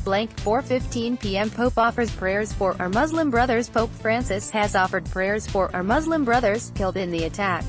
blank 4:15 p.m. Pope offers prayers for our Muslim brothers. Pope Francis has offered prayers for our Muslim brothers killed in the attack.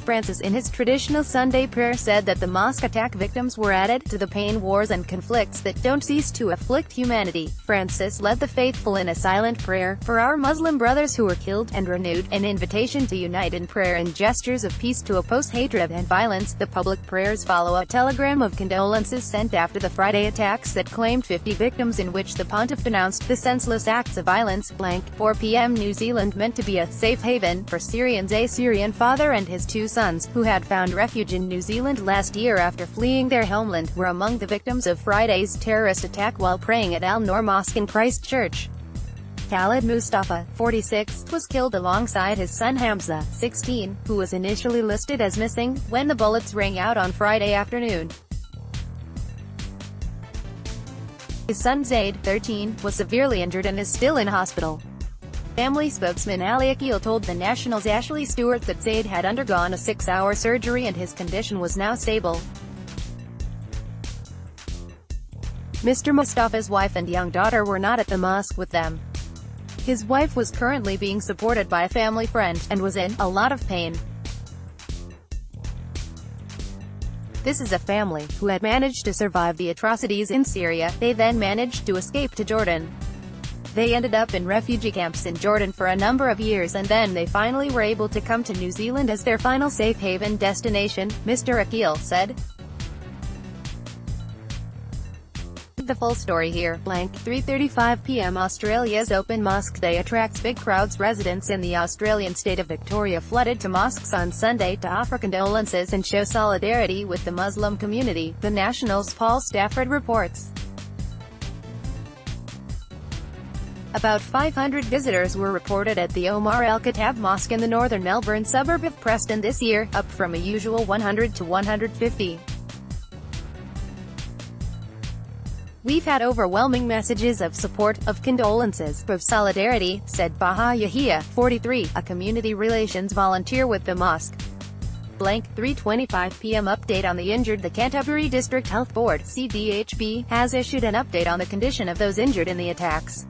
Francis in his traditional Sunday prayer said that the mosque attack victims were added to the pain, wars and conflicts that don't cease to afflict humanity. Francis led the faithful in a silent prayer for our Muslim brothers who were killed, and renewed an invitation to unite in prayer and gestures of peace to oppose hatred and violence. The public prayers follow a telegram of condolences sent after the Friday attacks that claimed 50 victims, in which the pontiff denounced the senseless acts of violence. 4 p.m. New Zealand meant to be a safe haven for Syrians. A Syrian father and his two sons, who had found refuge in New Zealand last year after fleeing their homeland, were among the victims of Friday's terrorist attack while praying at Al-Noor Mosque in Christchurch. Khalid Mustafa, 46, was killed alongside his son Hamza, 16, who was initially listed as missing, when the bullets rang out on Friday afternoon. His son Zaid, 13, was severely injured and is still in hospital. Family spokesman Ali Akil told The National's Ashley Stewart that Zaid had undergone a 6-hour surgery and his condition was now stable. Mr. Mustafa's wife and young daughter were not at the mosque with them. His wife was currently being supported by a family friend, and was in a lot of pain. This is a family who had managed to survive the atrocities in Syria. They then managed to escape to Jordan. They ended up in refugee camps in Jordan for a number of years, and then they finally were able to come to New Zealand as their final safe haven destination, Mr. Akil said. The full story here. 3:35 p.m. Australia's Open Mosque Day attracts big crowds. Residents in the Australian state of Victoria flooded to mosques on Sunday to offer condolences and show solidarity with the Muslim community, The National's Paul Stafford reports. About 500 visitors were reported at the Omar El Khattab Mosque in the northern Melbourne suburb of Preston this year, up from a usual 100 to 150. We've had overwhelming messages of support, of condolences, of solidarity, said Baha Yahia, 43, a community relations volunteer with the mosque. 3:25 p.m. Update on the injured. The Canterbury District Health Board, CDHB, has issued an update on the condition of those injured in the attacks.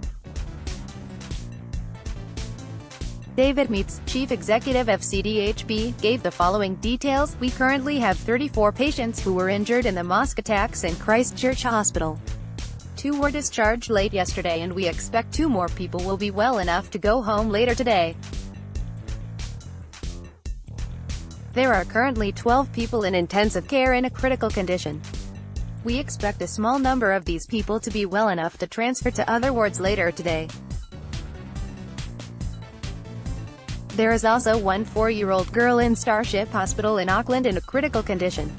David Meets, chief executive of CDHB, gave the following details. We currently have 34 patients who were injured in the mosque attacks in Christchurch Hospital. 2 were discharged late yesterday, and we expect 2 more people will be well enough to go home later today. There are currently 12 people in intensive care in a critical condition. We expect a small number of these people to be well enough to transfer to other wards later today. There is also one 4-year-old girl in Starship Hospital in Auckland in a critical condition.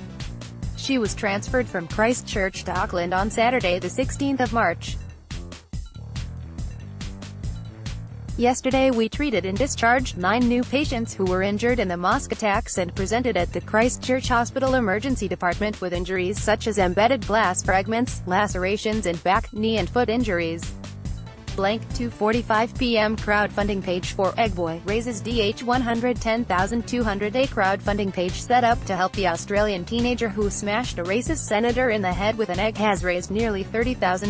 She was transferred from Christchurch to Auckland on Saturday, the 16th of March. Yesterday we treated and discharged 9 new patients who were injured in the mosque attacks and presented at the Christchurch Hospital Emergency Department with injuries such as embedded glass fragments, lacerations and back, knee and foot injuries. 2:45 p.m. Crowdfunding page for Eggboy raises DH $110,200. A crowdfunding page set up to help the Australian teenager who smashed a racist senator in the head with an egg has raised nearly $30,000,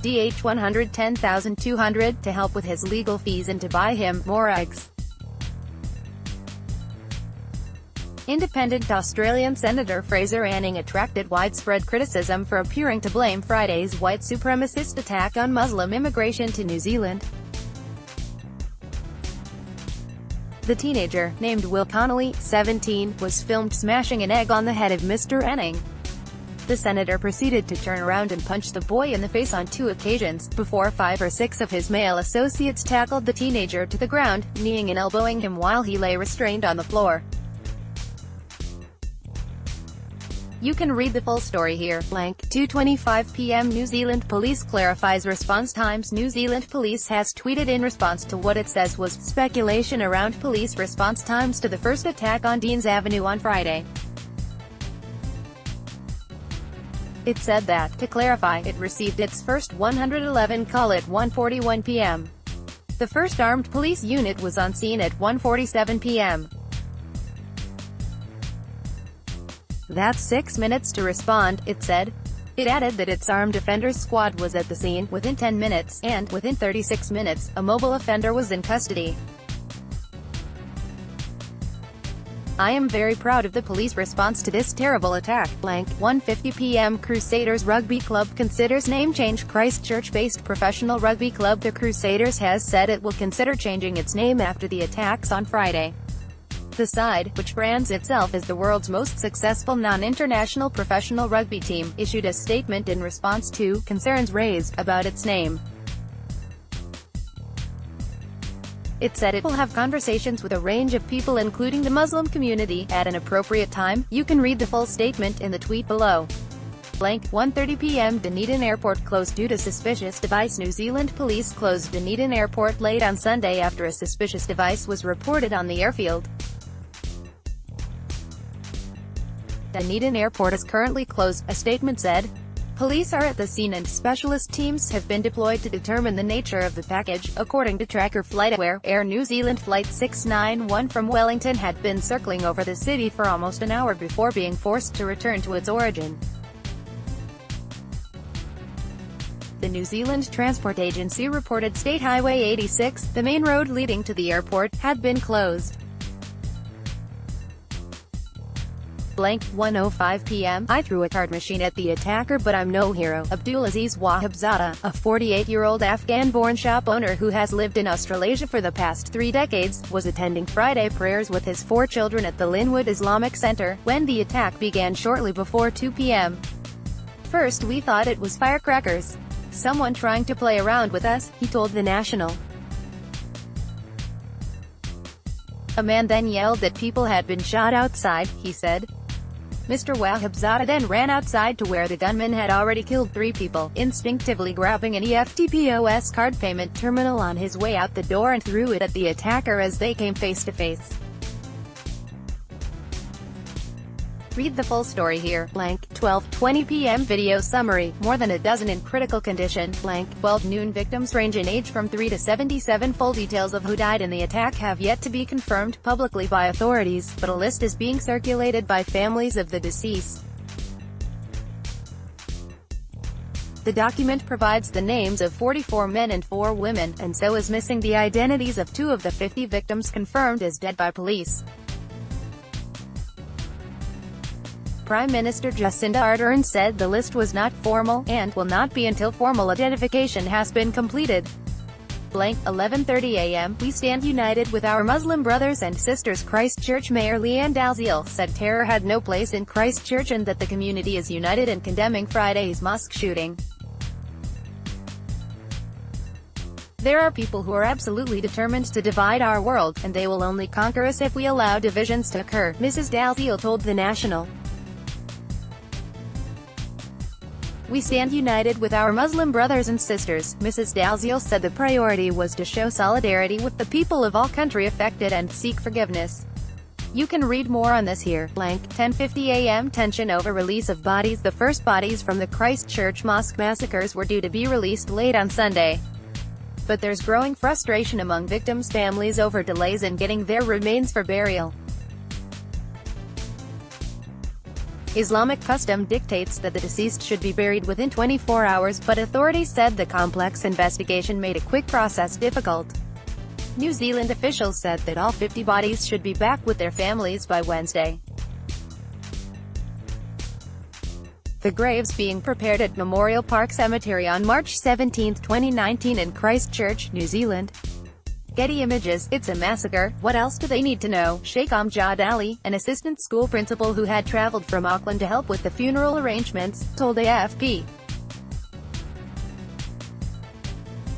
DH $110,200, to help with his legal fees and to buy him more eggs. Independent Australian Senator Fraser Anning attracted widespread criticism for appearing to blame Friday's white supremacist attack on Muslim immigration to New Zealand. The teenager, named Will Connolly, 17, was filmed smashing an egg on the head of Mr. Anning. The senator proceeded to turn around and punch the boy in the face on 2 occasions, before 5 or 6 of his male associates tackled the teenager to the ground, kneeing and elbowing him while he lay restrained on the floor. You can read the full story here. 2:25 p.m. New Zealand Police clarifies response times. New Zealand Police has tweeted in response to what it says was speculation around police response times to the first attack on Deans Avenue on Friday. It said that, to clarify, it received its first 111 call at 1:41 p.m. The first armed police unit was on scene at 1:47 p.m. That's 6 minutes to respond, it said. It added that its armed offenders squad was at the scene within 10 minutes, and within 36 minutes, a mobile offender was in custody. I am very proud of the police response to this terrible attack. 1:50 p.m. Crusaders Rugby Club considers name change. Christchurch-based professional rugby club the Crusaders has said it will consider changing its name after the attacks on Friday. The side, which brands itself as the world's most successful non-international professional rugby team, issued a statement in response to concerns raised about its name. It said it will have conversations with a range of people including the Muslim community, at an appropriate time. You can read the full statement in the tweet below. 1:30 p.m. Dunedin Airport closed due to suspicious device. New Zealand police closed Dunedin Airport late on Sunday after a suspicious device was reported on the airfield. Dunedin Airport is currently closed, a statement said. Police are at the scene and specialist teams have been deployed to determine the nature of the package, according to Tracker FlightAware. Air New Zealand Flight 691 from Wellington had been circling over the city for almost an hour before being forced to return to its origin. The New Zealand Transport Agency reported State Highway 86, the main road leading to the airport, had been closed. 1:05 p.m. I threw a card machine at the attacker but I'm no hero. Abdulaziz Wahabzada, a 48-year-old Afghan-born shop owner who has lived in Australasia for the past 3 decades, was attending Friday prayers with his 4 children at the Linwood Islamic Center, when the attack began shortly before 2 p.m. First we thought it was firecrackers. Someone trying to play around with us, he told The National. A man then yelled that people had been shot outside, he said. Mr. Wahabzada then ran outside to where the gunman had already killed 3 people, instinctively grabbing an EFT POS card payment terminal on his way out the door and threw it at the attacker as they came face to face. Read the full story here. 12:20 p.m. Video summary. More than a dozen in critical condition. 12 noon. Victims range in age from 3 to 77. Full details of who died in the attack have yet to be confirmed publicly by authorities, but a list is being circulated by families of the deceased. The document provides the names of 44 men and 4 women, and so is missing the identities of 2 of the 50 victims confirmed as dead by police. Prime Minister Jacinda Ardern said the list was not formal, and will not be until formal identification has been completed. 11:30 a.m. We stand united with our Muslim brothers and sisters. Christchurch Mayor Leanne Dalziel said terror had no place in Christchurch and that the community is united in condemning Friday's mosque shooting. There are people who are absolutely determined to divide our world, and they will only conquer us if we allow divisions to occur, Mrs. Dalziel told The National. We stand united with our Muslim brothers and sisters, Mrs. Dalziel said. The priority was to show solidarity with the people of all country affected and seek forgiveness. You can read more on this here. 10:50 a.m. Tension over release of bodies. The first bodies from the Christchurch mosque massacres were due to be released late on Sunday. But there's growing frustration among victims' families over delays in getting their remains for burial. Islamic custom dictates that the deceased should be buried within 24 hours, but authorities said the complex investigation made a quick process difficult. New Zealand officials said that all 50 bodies should be back with their families by Wednesday. The graves being prepared at Memorial Park Cemetery on March 17, 2019 in Christchurch, New Zealand. Getty Images. It's a massacre. What else do they need to know? Sheikh Amjad Ali, an assistant school principal who had traveled from Auckland to help with the funeral arrangements, told AFP.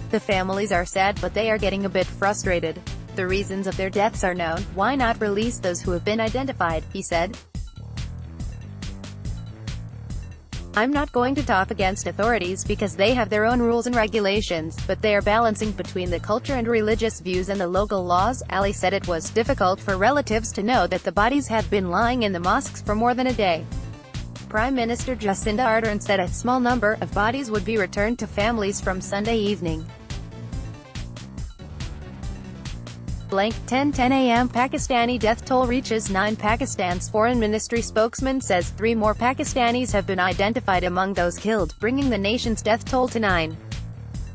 The families are sad but they are getting a bit frustrated. The reasons of their deaths are known. Why not release those who have been identified, he said. I'm not going to talk against authorities because they have their own rules and regulations, but they are balancing between the culture and religious views and the local laws. Ali said it was difficult for relatives to know that the bodies had been lying in the mosques for more than a day. Prime Minister Jacinda Ardern said a small number of bodies would be returned to families from Sunday evening. Blank 10:10 a.m. Pakistani death toll reaches 9. Pakistan's foreign ministry spokesman says 3 more Pakistanis have been identified among those killed, bringing the nation's death toll to 9.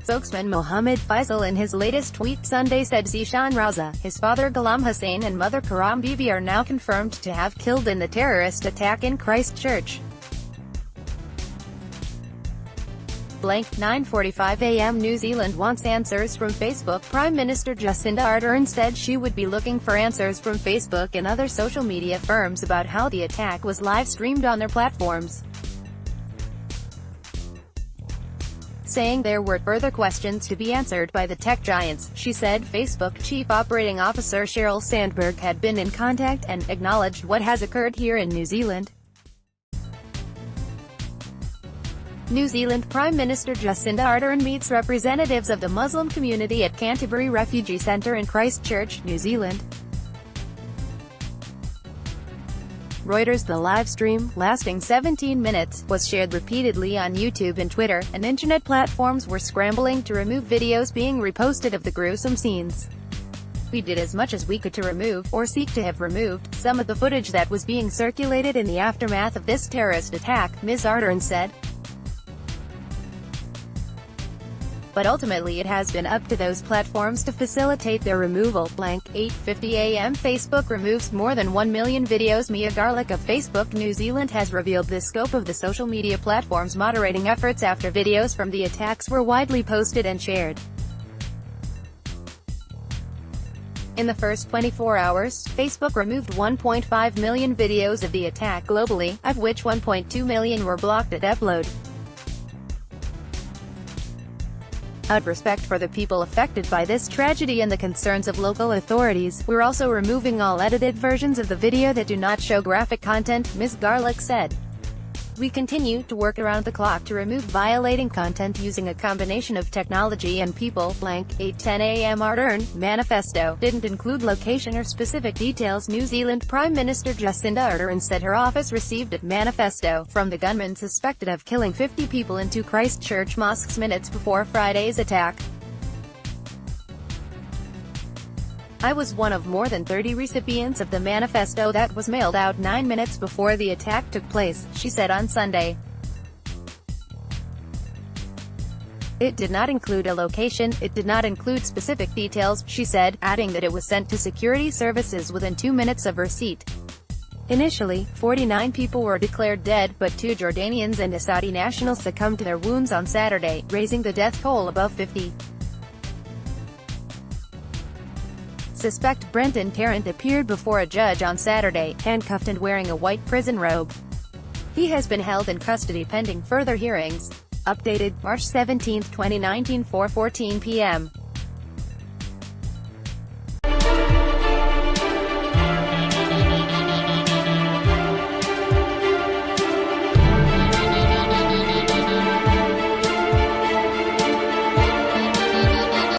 Spokesman Mohammed Faisal in his latest tweet Sunday said Zishan Raza, his father Ghulam Hussain and mother Karam Bibi are now confirmed to have killed in the terrorist attack in Christchurch. Blank 9:45 a.m. New Zealand wants answers from Facebook. Prime Minister Jacinda Ardern said she would be looking for answers from Facebook and other social media firms about how the attack was live-streamed on their platforms, saying there were further questions to be answered by the tech giants. She said Facebook Chief Operating Officer Sheryl Sandberg had been in contact and acknowledged what has occurred here in New Zealand. New Zealand Prime Minister Jacinda Ardern meets representatives of the Muslim community at Canterbury Refugee Centre in Christchurch, New Zealand. Reuters. The live stream, lasting 17 minutes, was shared repeatedly on YouTube and Twitter, and internet platforms were scrambling to remove videos being reposted of the gruesome scenes. We did as much as we could to remove, or seek to have removed, some of the footage that was being circulated in the aftermath of this terrorist attack, Ms. Ardern said. But ultimately it has been up to those platforms to facilitate their removal. Blank 8:50 a.m. Facebook removes more than 1 million videos. Mia Garlick of Facebook New Zealand has revealed the scope of the social media platform's moderating efforts after videos from the attacks were widely posted and shared. In the first 24 hours, Facebook removed 1.5 million videos of the attack globally, of which 1.2 million were blocked at upload. Out of respect for the people affected by this tragedy and the concerns of local authorities, we're also removing all edited versions of the video that do not show graphic content, Ms. Garlick said. We continue to work around the clock to remove violating content using a combination of technology and people. Blank 8:10 a.m. Ardern manifesto didn't include location or specific details. New Zealand Prime Minister Jacinda Ardern said her office received a manifesto from the gunman suspected of killing 50 people in 2 Christchurch mosques minutes before Friday's attack. I was one of more than 30 recipients of the manifesto that was mailed out 9 minutes before the attack took place, she said on Sunday. It did not include a location, it did not include specific details, she said, adding that it was sent to security services within 2 minutes of receipt. Initially, 49 people were declared dead, but 2 Jordanians and a Saudi national succumbed to their wounds on Saturday, raising the death toll above 50. Suspect Brenton Tarrant appeared before a judge on Saturday, handcuffed and wearing a white prison robe. He has been held in custody pending further hearings. Updated, March 17, 2019, 4:14 p.m.